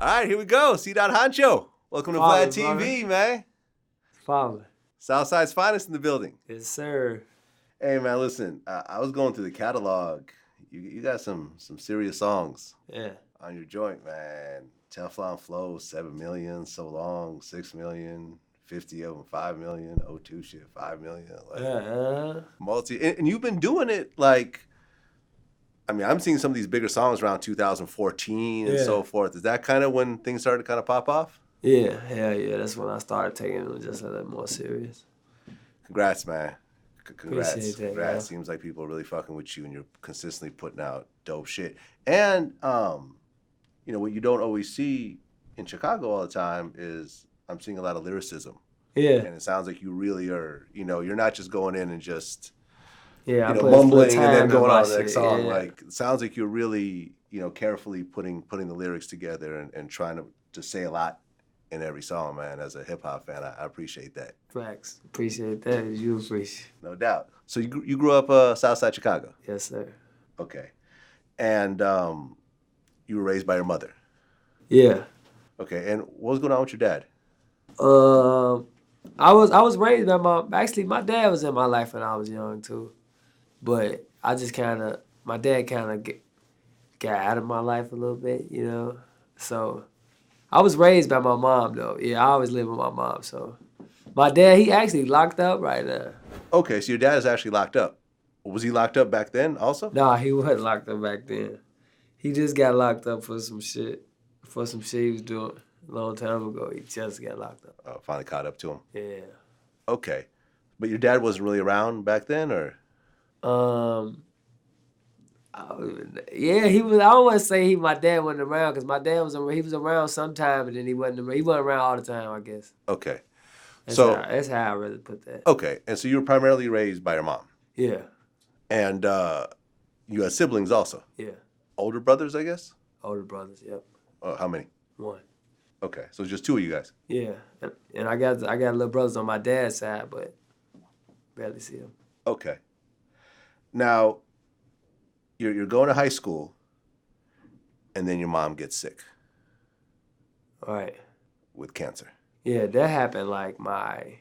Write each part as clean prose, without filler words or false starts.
All right, here we go. Cdot Honcho. Welcome to Vlad TV, man. Father. Southside's finest in the building. Yes, sir. Hey, man, listen. I was going through the catalog. You got some serious songs. Yeah. On your joint, man. Teflon Flow, 7 million. So Long, 6 million. 50 of them, 5 million. O2 shit, 5 million. Like, and you've been doing it like, I mean, I'm seeing some of these bigger songs around 2014 and so forth. Is that kind of when things started to kind of pop off? Yeah, hell yeah. That's when I started taking it just a little more serious. Congrats, man. Congrats. Appreciate that, Congrats. man. Seems like people are really fucking with you and you're consistently putting out dope shit. And, you know, what you don't always see in Chicago all the time is I'm seeing a lot of lyricism. Yeah. And it sounds like you really are, you know, you're not just going in and just, yeah, you know, mumbling and then going on to the next song. Yeah. Like, it sounds like you're really, you know, carefully putting the lyrics together and trying to say a lot in every song, man. As a hip-hop fan, I appreciate that. Facts. Appreciate that. You appreciate. No doubt. So you grew up Southside Chicago? Yes, sir. Okay. And you were raised by your mother? Yeah. Okay. And what was going on with your dad? I was raised by my dad was in my life when I was young too. But I just my dad kind of got out of my life a little bit, you know? So I was raised by my mom though. Yeah, I always lived with my mom, so. My dad, he actually locked up right now. Okay, so your dad is actually locked up. Was he locked up back then also? Nah, he wasn't locked up back then. He just got locked up for some shit. For some shit he was doing a long time ago. He just got locked up. Finally caught up to him. Yeah. Okay. But your dad wasn't really around back then, or? Yeah, he was. I don't want to say my dad wasn't around because my dad he was around sometime, but then he wasn't around all the time, I guess. Okay. That's how I really put that. Okay, and so you were primarily raised by your mom. Yeah. And you had siblings also. Yeah. Older brothers, I guess. Older brothers. Yep. How many? One. Okay, so it's just two of you guys. Yeah, and I got little brothers on my dad's side, but barely see them. Okay. Now, you're going to high school, and then your mom gets sick. All right. With cancer. Yeah, that happened like my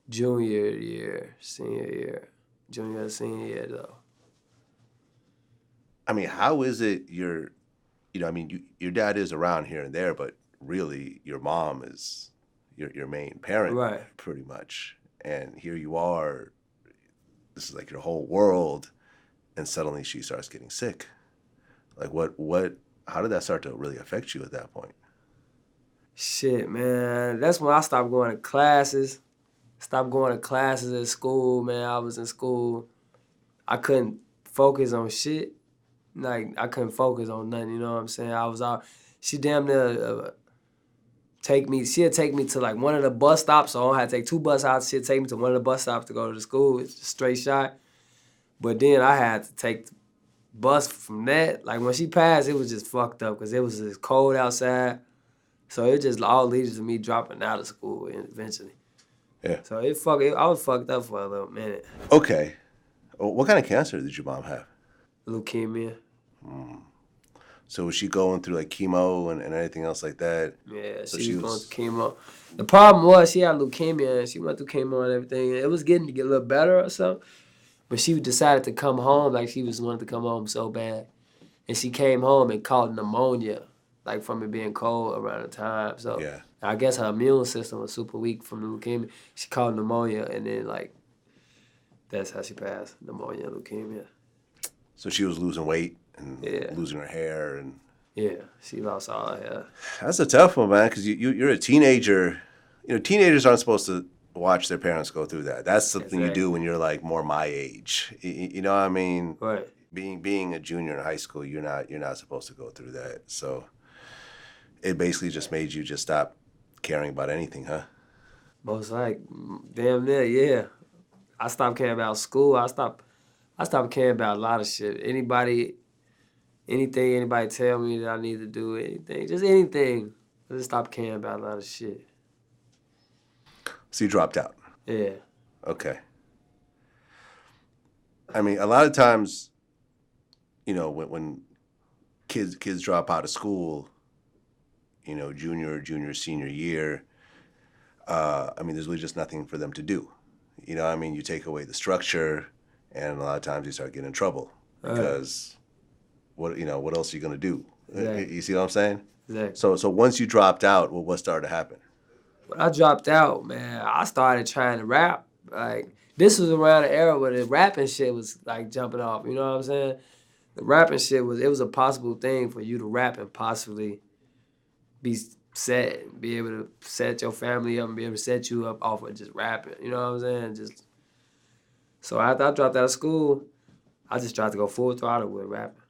junior year, senior year though. I mean, how is it your dad is around here and there, but really your mom is your main parent, right? Pretty much. And here you are, this is like your whole world, and suddenly she starts getting sick. Like how did that start to really affect you at that point? Shit, man. That's when I stopped going to classes. Stopped going to classes at school, man. I was in school. I couldn't focus on shit. Like, I couldn't focus on nothing, you know what I'm saying? I was out. She damn near she'd take me to like one of the bus stops, so I had to take two bus stops. She'd take me to one of the bus stops to go to the school. It's a straight shot. But then I had to take the bus from that. Like, when she passed, it was just fucked up because it was just cold outside. So it just all leads to me dropping out of school eventually. Yeah. So I was fucked up for a little minute. Okay. Well, what kind of cancer did your mom have? Leukemia. So was she going through like chemo and anything else like that? Yeah, so she was going through chemo. The problem was she had leukemia and she went through chemo and everything. It was getting to get a little better or something. But she decided to come home, like she wanted to come home so bad. And she came home and caught pneumonia, like from it being cold around the time. So yeah. I guess her immune system was super weak from the leukemia. She caught pneumonia and then like, that's how she passed, pneumonia, leukemia. So she was losing weight and losing her hair and. Yeah, she lost all her hair. That's a tough one, man, because you're a teenager. You know, teenagers aren't supposed to watch their parents go through that. That's something you do when you're like more my age. You know what I mean? Right. Being a junior in high school, you're not supposed to go through that. So it basically just made you just stop caring about anything, huh? Most like, damn near, yeah. I stopped caring about school. I stopped caring about a lot of shit. Anything anybody tell me that I need to do, anything, just anything. I just stopped caring about a lot of shit. So you dropped out? Yeah. Okay. I mean, a lot of times, you know, when kids drop out of school, junior, senior year, there's really just nothing for them to do. You take away the structure, and a lot of times you start getting in trouble because what else are you gonna do? Exactly. You see what I'm saying? Exactly. So once you dropped out, what started to happen? When I dropped out, man, I started trying to rap. Like, this was around the era where the rapping shit was like jumping off. You know what I'm saying? The rapping shit it was a possible thing for you to rap and possibly be set, be able to set your family up and be able to set you up off of just rapping. You know what I'm saying? So after I dropped out of school, I just tried to go full throttle with rapping.